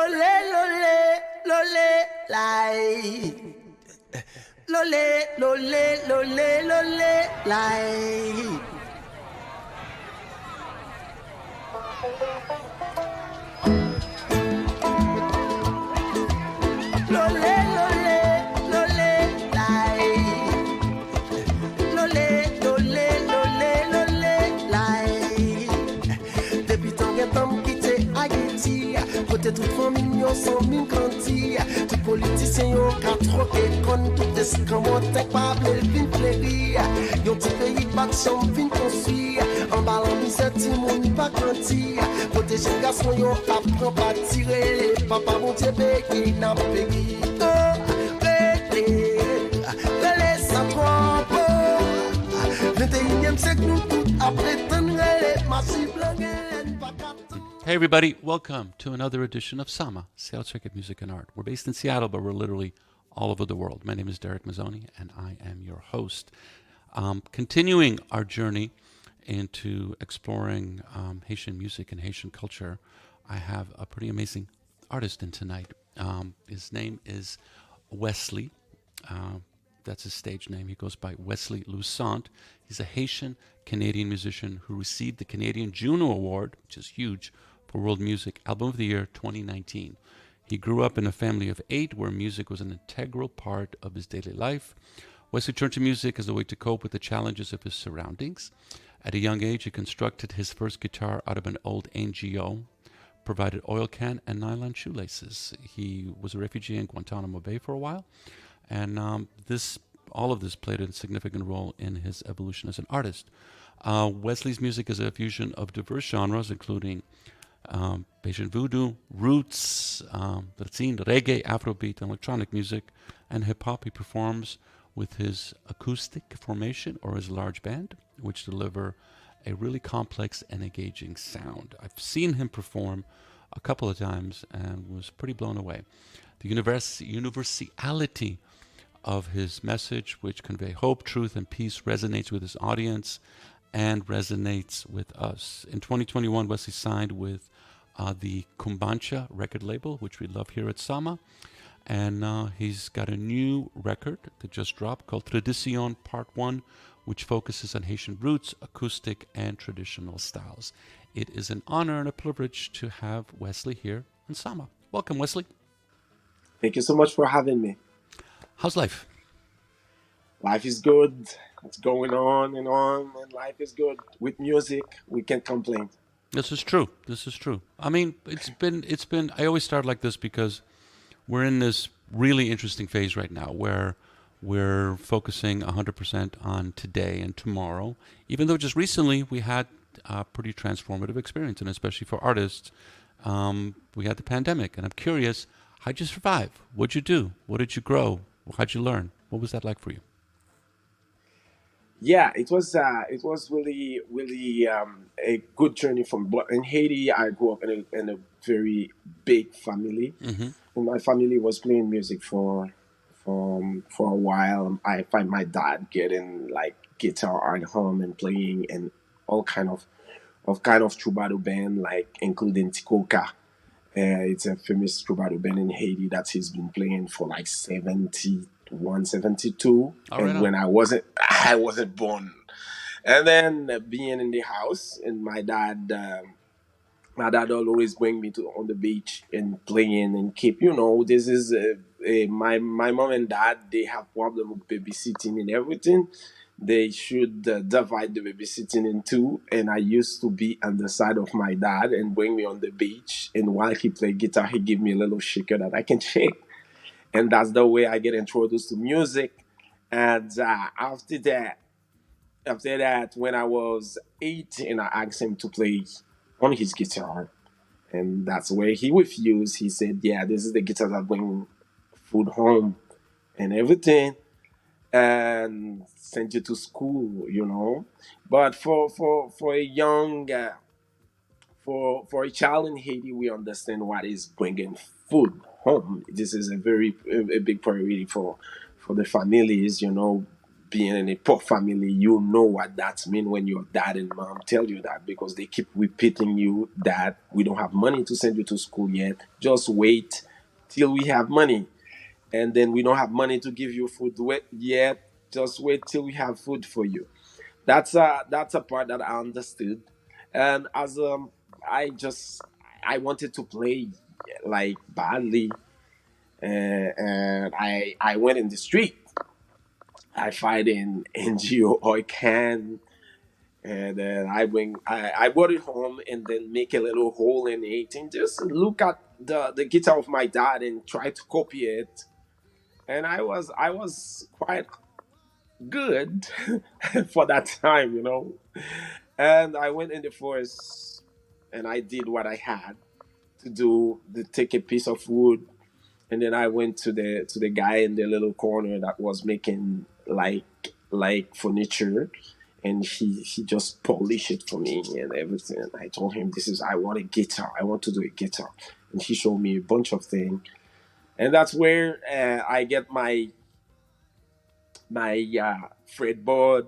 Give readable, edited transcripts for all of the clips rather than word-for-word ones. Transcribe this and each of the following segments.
lole, lole, lole, lai. Lole, lole, lole, lole, lai. Lole, lole, lole, lai. Lole, lole, lole, lole, lai. Depuis tant que t'as quitté Haïti, côté toute famille, on s'en mine grandi. Tout politicien, yon ka troqué kon tout escamot, t'es pas blé, vin fléri. Yon petit pays, pas de chambre, vin construit. En ballant, misère, timoun, pas grandi. Protéger garçon, yon apprend pas tirer. Papa, mon Dieu, béki, n'a péri. Laisse à trompe. 21e siècle, nous tout après t'en massif, Hey everybody, welcome to another edition of Sama, Sales Circuit Music and Art. We're based in Seattle, but we're literally all over the world. My name is Derek Mazzoni, and I am your host. Continuing our journey into exploring Haitian music and Haitian culture, I have a pretty amazing artist in tonight. His name is Wesley. That's his stage name. He goes by Wesley Louissaint. He's a Haitian Canadian musician who received the Canadian Juno Award, which is huge, for World Music Album of the Year 2019. He grew up in a family of 8 where music was an integral part of his daily life. Wesley turned to music as a way to cope with the challenges of his surroundings. At a young age, he constructed his first guitar out of an old NGO-provided oil can and nylon shoelaces. He was a refugee in Guantanamo Bay for a while, and all of this played a significant role in his evolution as an artist. Wesley's music is a fusion of diverse genres, including Haitian voodoo, roots, reggae, Afrobeat, and electronic music, and hip-hop. He performs with his acoustic formation or his large band, which deliver a really complex and engaging sound. I've seen him perform a couple of times and was pretty blown away. The universality of his message, which convey hope, truth, and peace, resonates with his audience and resonates with us. In 2021, Wesley signed with the Cumbancha record label, which we love here at Sama. And he's got a new record that just dropped called Tradisyon Part 1, which focuses on Haitian roots, acoustic, and traditional styles. It is an honor and a privilege to have Wesley here in Sama. Welcome, Wesley. Thank you so much for having me. How's life? Life is good. It's going on, and life is good. With music, we can't complain. This is true. I mean, it's been, I always start like this because we're in this really interesting phase right now where we're focusing 100% on today and tomorrow, even though just recently we had a pretty transformative experience, and especially for artists, we had the pandemic. And I'm curious, how'd you survive? What'd you do? What did you grow? How'd you learn? What was that like for you? Yeah, it was really a good journey but in Haiti. I grew up in a very big family. Mm-hmm. And my family was playing music for a while. I find my dad getting like guitar at home and playing and all kind of troubadour band, like including Tikoka. It's a famous troubadour band in Haiti that he's been playing for like 71, 72. And when I wasn't born. And then being in the house, and my dad always bring me on the beach and playing and keep, this is my mom and dad, they have problem with babysitting and everything. They should divide the babysitting in two. And I used to be on the side of my dad and bring me on the beach. And while he played guitar, he give me a little shaker that I can shake. And that's the way I get introduced to music. And after that, when I was 18, I asked him to play on his guitar. And that's where he refused. He said, yeah, this is the guitar that brings food home and everything. And sent you to school, But for a young, for a child in Haiti, we understand what is bringing food home. This is a big priority for the families, being in a poor family, you know what that means when your dad and mom tell you that, because they keep repeating you that we don't have money to send you to school yet. Just wait till we have money. And then we don't have money to give you food yet. Just wait till we have food for you. That's a part that I understood. And as I just I wanted to play like badly, and I went in the street. I fight in NGO or can, and then I brought it home and then make a little hole in it and just look at the guitar of my dad and try to copy it. And I was quite good for that time, you know. And I went in the forest and I did what I had to do. To take a piece of wood, and then I went to the guy in the little corner that was making like furniture, and he just polished it for me and everything. And I told him, this is, I want a guitar. I want to do a guitar, and he showed me a bunch of things, and that's where I get my fretboard,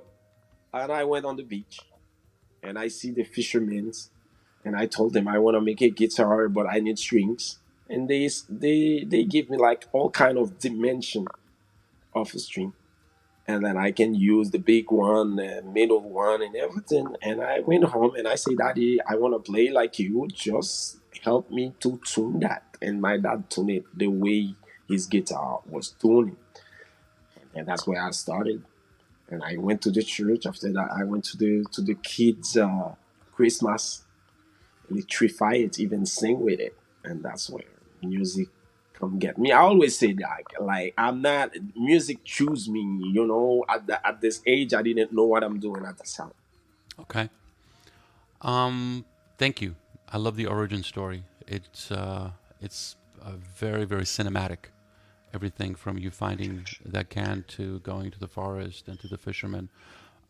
and I went on the beach, and I see the fishermen, and I told them I want to make a guitar, but I need strings, and they give me like all kind of dimension of a string, and then I can use the big one, the middle one, and everything. And I went home and I say, Daddy, I want to play like you. Just help me to tune that. And my dad tuned it the way his guitar was tuning, and that's where I started. And I went to the church. After that, I went to the kids' Christmas, electrify it, even sing with it, and that's where music come get me. I always say that, like, I'm not, music choose me. You know, at this age, I didn't know what I'm doing at the time. Okay. Thank you. I love the origin story. It's very, very cinematic. Everything from you finding that can to going to the forest and to the fishermen.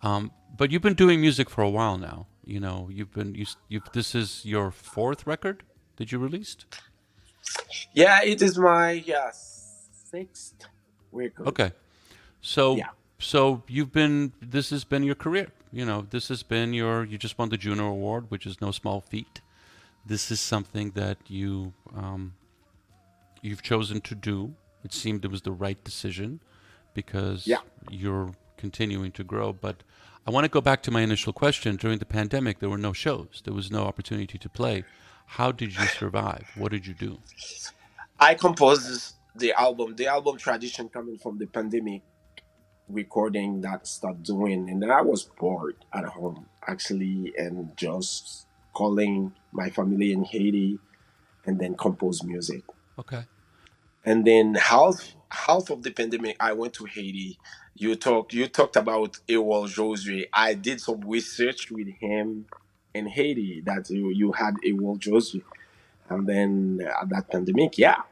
But you've been doing music for a while now. You know, this is your fourth record that you released? Yeah, it is my sixth record. Okay. So Yeah. so this has been your career. You know, this has been you just won the Juno Award, which is no small feat. This is something that you've chosen to do. It seemed it was the right decision because Yeah. you're continuing to grow. But I want to go back to my initial question. During the pandemic, there were no shows. There was no opportunity to play. How did you survive? What did you do? I composed the album Tradisyon, coming from the pandemic recording that start doing, and then I was bored at home actually, and just calling my family in Haiti, and then compose music. Okay. And then half of the pandemic, I went to Haiti. You talked about Ewol Josue. I did some research with him in Haiti, that you had Ewol Josue, and then at that pandemic, yeah,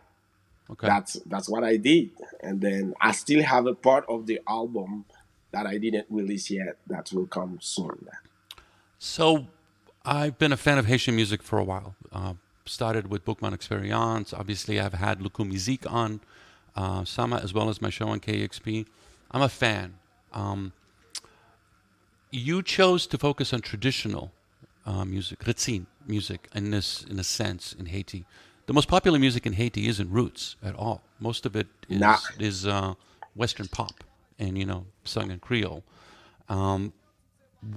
Okay. that's what I did. And then I still have a part of the album that I didn't release yet that will come soon. So I've been a fan of Haitian music for a while. Started with Bookman Experience. Obviously, I've had Luku Musique on Sama, as well as my show on KXP. I'm a fan. You chose to focus on traditional music, Ritsin music, in a sense, in Haiti. The most popular music in Haiti isn't roots at all. Most of it Nah. is Western pop, and sung in Creole.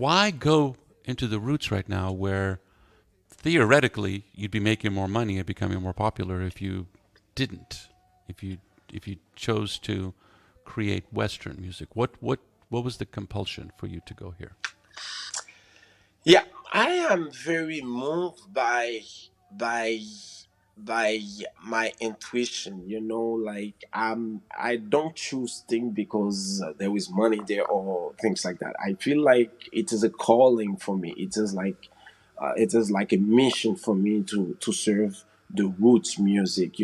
Why go into the roots right now, where theoretically you'd be making more money and becoming more popular if you didn't, if you chose to create Western music? What was the compulsion for you to go here? Yeah, I am very moved by by my intuition. Like, I don't choose things because there is money there or things like that. I feel like it is a calling for me. It is like a mission for me to serve the roots music.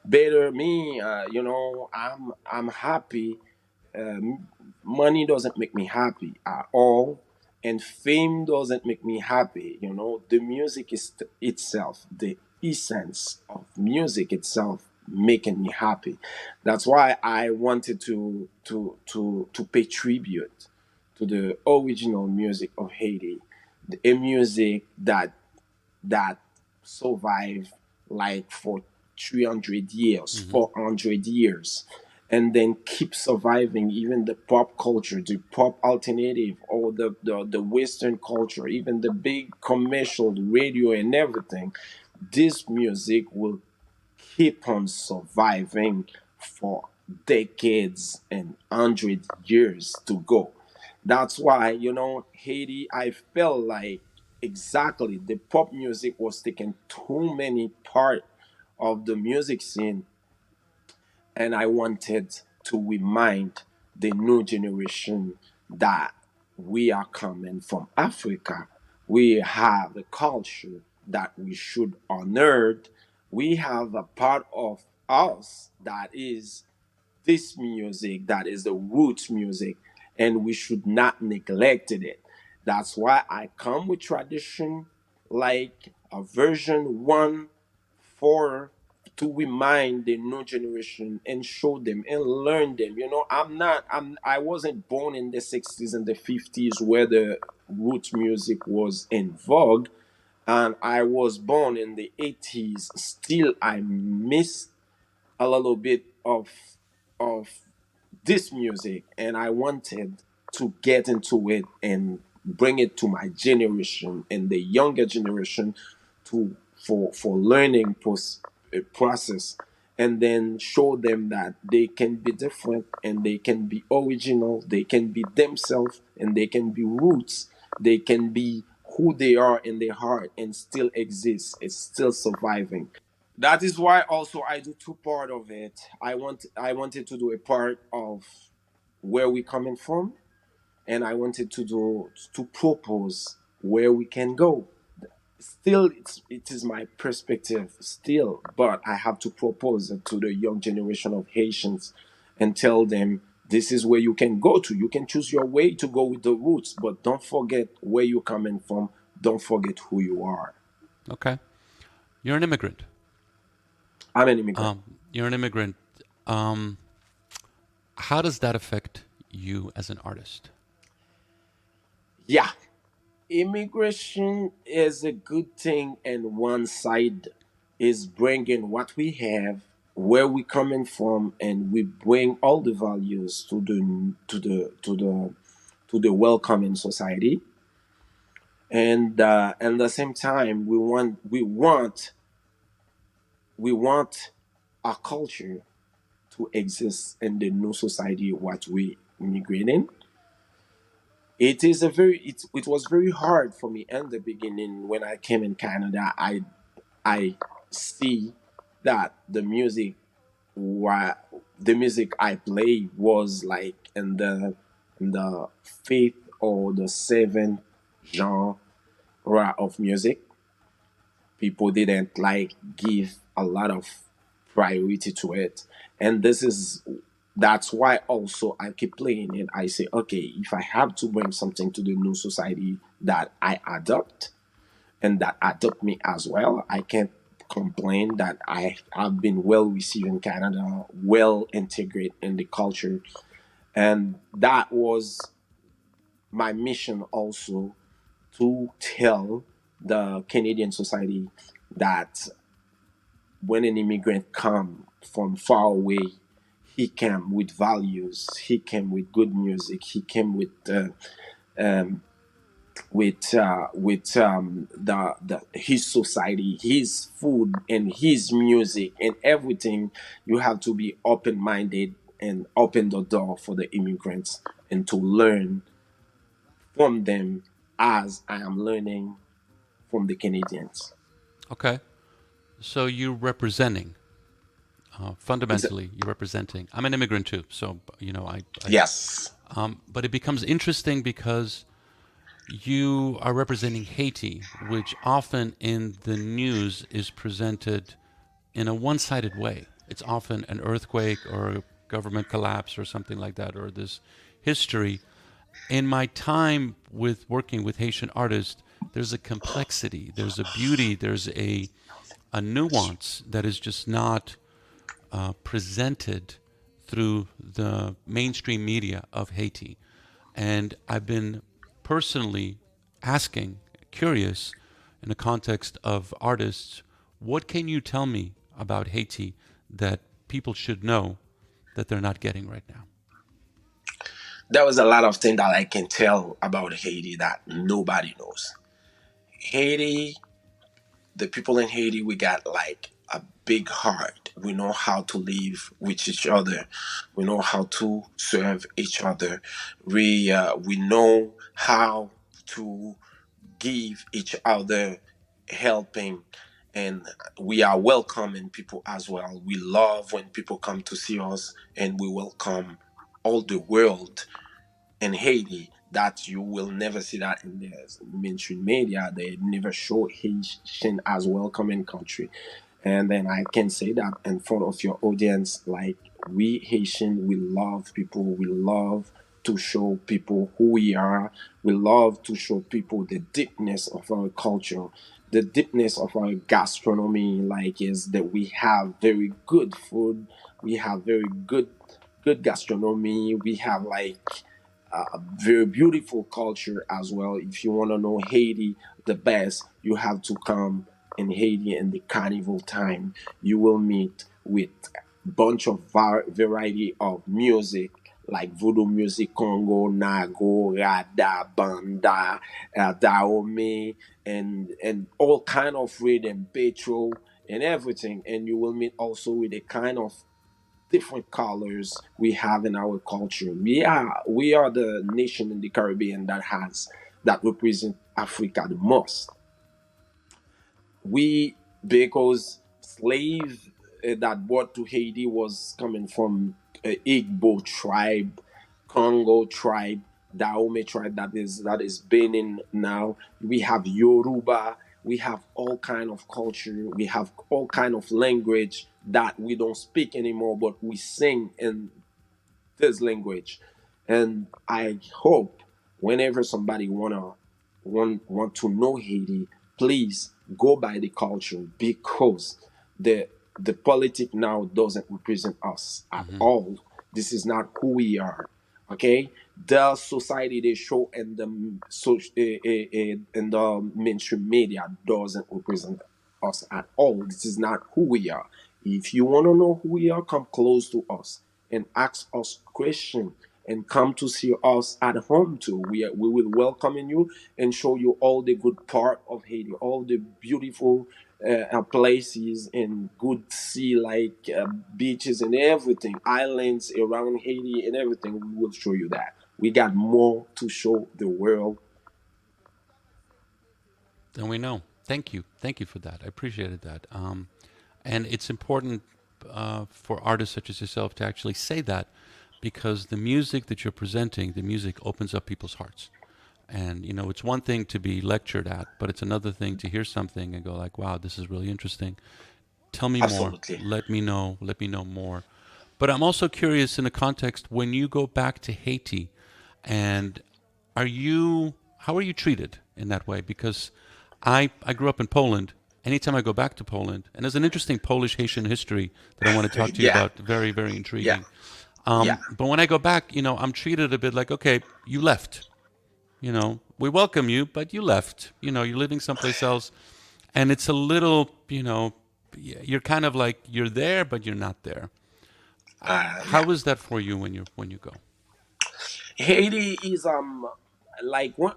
Better me. I'm happy. Money doesn't make me happy at all, and fame doesn't make me happy. The music is itself, the essence of music itself making me happy. That's why I wanted to pay tribute to the original music of Haiti, a music that survived like for 300 years, 400 years, and then keep surviving. Even the pop culture, the pop alternative, or the Western culture, even the big commercial radio and everything, this music will keep on surviving for decades and 100 years to go. That's why, Haiti, I felt like exactly the pop music was taking too many part of the music scene, and I wanted to remind the new generation that we are coming from Africa. We have a culture that we should honor. We have a part of us that is this music, that is the roots music, and we should not neglect it. That's why I come with tradition like a version 1 4 to remind the new generation and show them and learn them. I wasn't born in the 60s and the 50s where the roots music was in vogue, and I was born in the 80s. Still, I miss a little bit of this music, and I wanted to get into it and bring it to my generation and the younger generation to for learning process, and then show them that they can be different and they can be original, they can be themselves, and they can be roots, they can be who they are in their heart and still exist, it's still surviving. That is why also I do two part of it. I wanted to do a part of where we coming from, and I wanted to propose where we can go. Still, it is my perspective still, but I have to propose it to the young generation of Haitians and tell them this is where you can go to. You can choose your way to go with the roots, but don't forget where you're coming from. Don't forget who you are. Okay. You're an immigrant. I'm an immigrant. You're an immigrant. How does that affect you as an artist? Yeah, immigration is a good thing, and one side is bringing what we have, where we coming from, and we bring all the values to the welcoming society. And at the same time, we want our culture to exist in the new society what we immigrating. It was very hard for me in the beginning. When I came in Canada, I see that wa- the music I play was like in the fifth or the seventh genre of music. People didn't like give a lot of priority to it, and that's why also I keep playing it. I say, okay, if I have to bring something to the new society that I adopt and that adopt me as well, I can't complain that I have been well received in Canada, well integrated in the culture. And that was my mission also, to tell the Canadian society that when an immigrant come from far away, he came with values, he came with good music, he came um, with the his society, his food, and his music and everything. You have to be open minded and open the door for the immigrants and to learn from them as I am learning from the Canadians. Okay. So you're representing, Exa- fundamentally, you're representing. I'm an immigrant too, so Yes. but it becomes interesting because you are representing Haiti, which often in the news is presented in a one-sided way. It's often an earthquake or a government collapse or something like that, or this history. In my time with working with Haitian artists, there's a complexity, there's a beauty, there's a nuance that is just not presented through the mainstream media of Haiti. And I've been personally asking, curious, in the context of artists, what can you tell me about Haiti that people should know that they're not getting right now? There was a lot of things that I can tell about Haiti that nobody knows. Haiti, the people in Haiti, we got like a big heart. We know how to live with each other. We know how to serve each other. We know how to give each other helping, and we are welcoming people as well. We love when people come to see us, and we welcome all the world in Haiti. That you will never see that in the mainstream media. They never show Haitian as welcoming country. And then I can say that in front of your audience, like we Haitian, we love people. We love to show people who we are. We love to show people the deepness of our culture, the deepness of our gastronomy. Like is that we have very good food. We have very good gastronomy. We have like very beautiful culture as well. If you want to know Haiti the best, you have to come in Haiti in the carnival time. You will meet with bunch of variety of music like voodoo music, Congo, Nago, Rada, Banda, Daome, and all kind of rhythm, Petro, and everything. And you will meet also with a kind of different colors we have in our culture. We are the nation in the Caribbean that represent Africa the most. We because slave that brought to Haiti was coming from Igbo tribe, Congo tribe, Dahomey tribe that is Benin now. We have Yoruba. We have all kind of culture. We have all kind of language that we don't speak anymore, but we sing in this language. And I hope whenever somebody want to know Haiti, please go by the culture because the the politic now doesn't represent us at all. This is not who we are. Okay, the society they show in the in the mainstream media doesn't represent us at all. This is not who we are. If you want to know who we are, come close to us and ask us questions and come to see us at home too. We will welcome you and show you all the good part of Haiti, all the beautiful places and good sea like beaches and everything, islands around Haiti and everything. We will show you that. We got more to show the world. Then we know. Thank you. Thank you for that. I appreciated that. And it's important for artists such as yourself to actually say that because the music that you're presenting, the music opens up people's hearts. And you know, it's one thing to be lectured at, but it's another thing to hear something and go like, "Wow, this is really interesting. Tell me more. Absolutely. Let me know. Let me know more." But I'm also curious in the context when you go back to Haiti, and how are you treated in that way? Because I grew up in Poland. Anytime I go back to Poland, and there's an interesting Polish Haitian history that I want to talk to you Yeah, about, very, very yeah, intriguing. yeah. But when I go back, you know, I'm treated a bit like, okay, you left. You know, we welcome you, but you left. You know, you're living someplace else, and it's a little, you know, you're kind of like you're there, but you're not there. Yeah. How is that for you when you go? Haiti is like one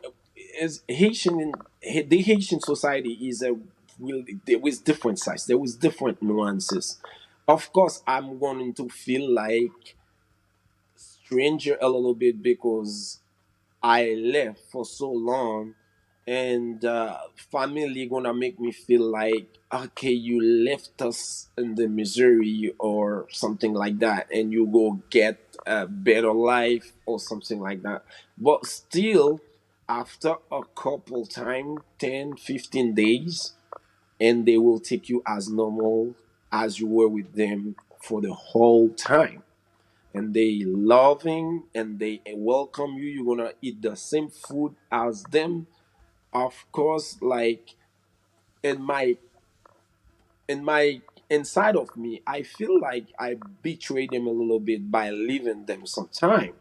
is Haitian the Haitian society is a really there was different sides. There was different nuances. Of course, I'm going to feel like stranger a little bit because I left for so long, and family gonna make me feel like okay, you left us in the Missouri or something like that, and you go get a better life or something like that. But still, after a couple time, 10, 15 days, and they will take you as normal as you were with them for the whole time and they loving and they welcome you. You're gonna eat the same food as them. Of course, like in my in my inside of me, I feel like I betray them a little bit by leaving them some time.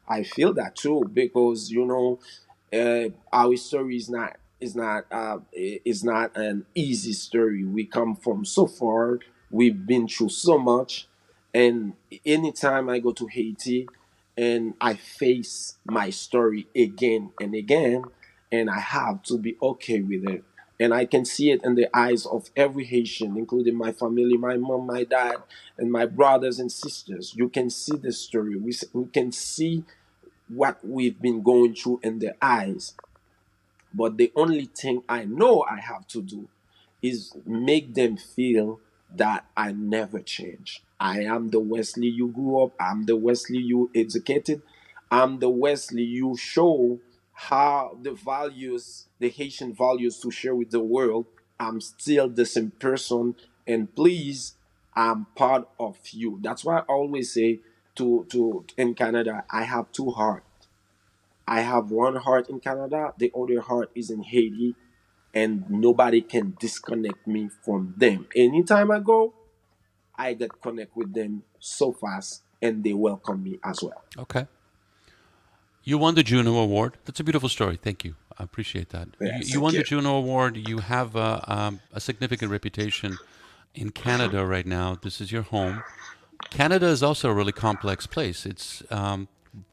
I feel that too because our story is not an easy story. We come from so far. We've been through so much, and anytime I go to Haiti, and I face my story again and again, and I have to be okay with it. And I can see it in the eyes of every Haitian, including my family, my mom, my dad, and my brothers and sisters. You can see the story. We can see what we've been going through in their eyes. But the only thing I know I have to do is make them feel that I never change. I am the Wesley you grew up. I'm the Wesley you educated. I'm the Wesley you show how the values, the Haitian values to share with the world. I'm still the same person. And please, I'm part of you. That's why I always say to in Canada, I have two hearts. I have one heart in Canada, the other heart is in Haiti, and nobody can disconnect me from them. Anytime I go, I get connect with them so fast, and they welcome me as well. Okay. You won the Juno Award. That's a beautiful story. Thank you. I appreciate that. Yes, You thank won the you. Juno Award. You have a significant reputation in Canada right now. This is your home. Canada is also a really complex place. It's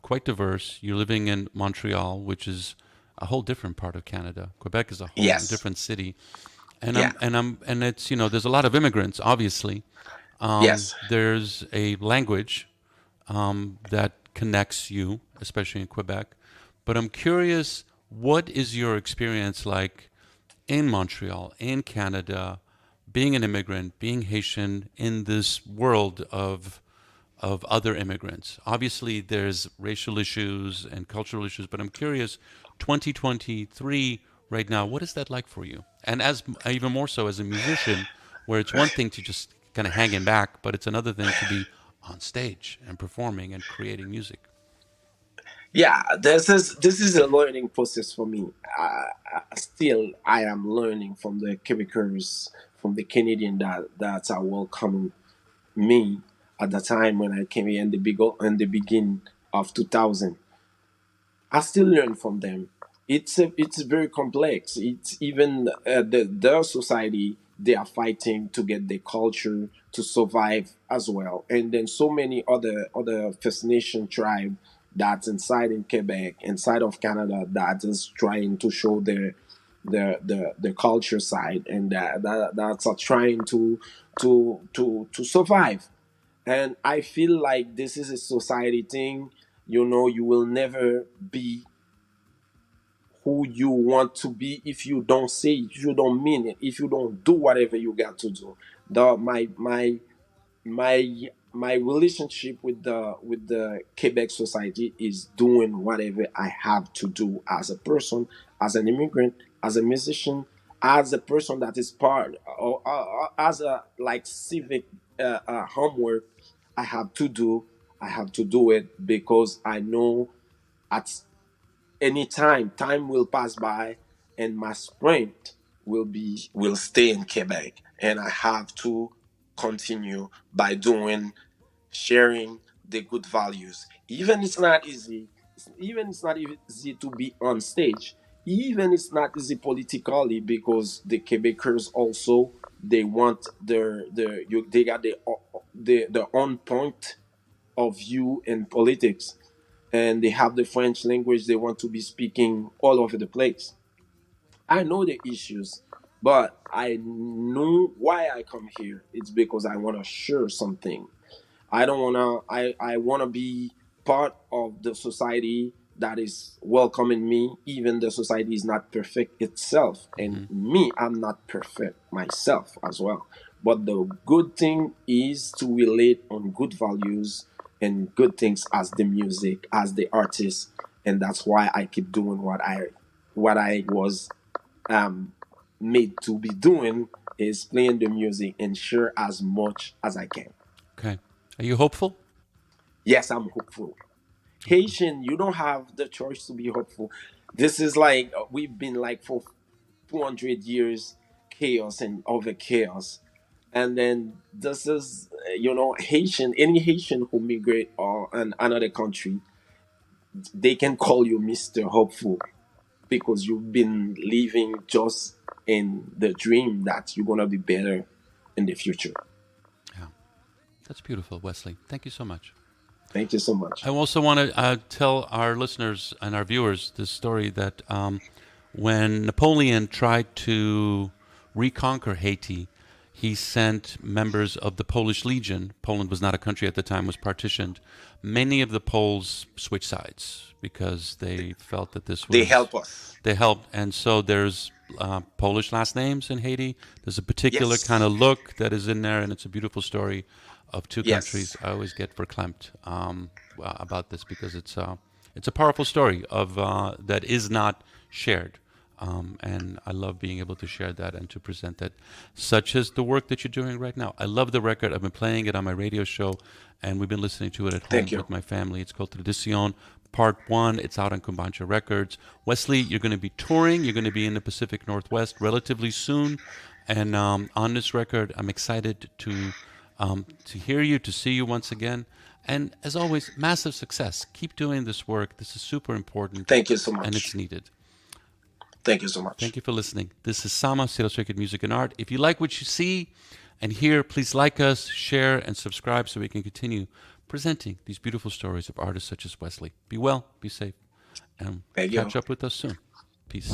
quite diverse. You're living in Montreal, which is a whole different part of Canada. Quebec is a whole Yes. different city, and Yeah. it's there's a lot of immigrants. Obviously, Yes. there's a language that connects you, especially in Quebec. But I'm curious, what is your experience like in Montreal, in Canada, being an immigrant, being Haitian in this world of other immigrants? Obviously, there's racial issues and cultural issues, but I'm curious, 2023 right now, what is that like for you? And as even more so as a musician, where it's one thing to just kind of hanging back, but it's another thing to be on stage and performing and creating music. Yeah, this is a learning process for me. Still, I am learning from the Quebecers, from the Canadian that are welcoming me at the time when I came here in the beginning of 2000. I still learn from them. It's very complex. It's even their society, they are fighting to get their culture to survive as well. And then so many other First Nation tribe that's inside in Quebec, inside of Canada, that is trying to show their culture side, and that's are trying to survive. And I feel like this is a society thing. You will never be who you want to be if you don't say it, if you don't mean it, if you don't do whatever you got to do. The my relationship with the Quebec society is doing whatever I have to do as a person, as an immigrant, as a musician, as a person that is part, or as a like civic homework. I have to do. I have to do it because I know at any time will pass by, and my sprint will stay in Quebec, and I have to continue by doing, sharing the good values. Even it's not easy. Even it's not easy to be on stage. Even it's not easy politically because the Quebecers also, they want they got their own point of view in politics, and they have the French language they want to be speaking all over the place. I know the issues, but I know why I come here. It's because I want to share something. I don't wanna. I wanna be part of the society that is welcoming me. Even the society is not perfect itself, and Hmm. me, I'm not perfect myself as well. But the good thing is to relate on good values and good things as the music, as the artist, and that's why I keep doing what I was um made to be doing, is playing the music and share as much as I can. Okay. Are you hopeful? Yes, I'm hopeful. Okay. Haitian, you don't have the choice to be hopeful. This is like we've been like for 200 years chaos and over chaos. And then this is, Haitian, any Haitian who migrate or in another country, they can call you Mr. Hopeful because you've been living just in the dream that you're gonna be better in the future. Yeah, that's beautiful, Wesley. Thank you so much. Thank you so much. I also want to tell our listeners and our viewers this story that when Napoleon tried to reconquer Haiti, he sent members of the Polish Legion. Poland was not a country at the time, was partitioned. Many of the Poles switched sides because they felt that this was... They help us. They helped. And so there's Polish last names in Haiti. There's a particular Yes. kind of look that is in there, and it's a beautiful story of two Yes. countries. I always get verklempt about this because it's a powerful story of that is not shared. And I love being able to share that and to present that, such as the work that you're doing right now. I love the record. I've been playing it on my radio show, and we've been listening to it at home Thank you. with my family. It's called Tradisyon Part 1. It's out on Cumbancha Records. Wesley, you're going to be touring. You're going to be in the Pacific Northwest relatively soon. And on this record, I'm excited to hear you, to see you once again. And as always, massive success. Keep doing this work. This is super important. Thank you so much. And it's needed. Thank you so much. Thank you for listening. This is Sama, Soleil Descend Music and Art. If you like what you see and hear, please like us, share, and subscribe so we can continue presenting these beautiful stories of artists such as Wesley. Be well, be safe, and Thank you. catch up with us soon. Peace.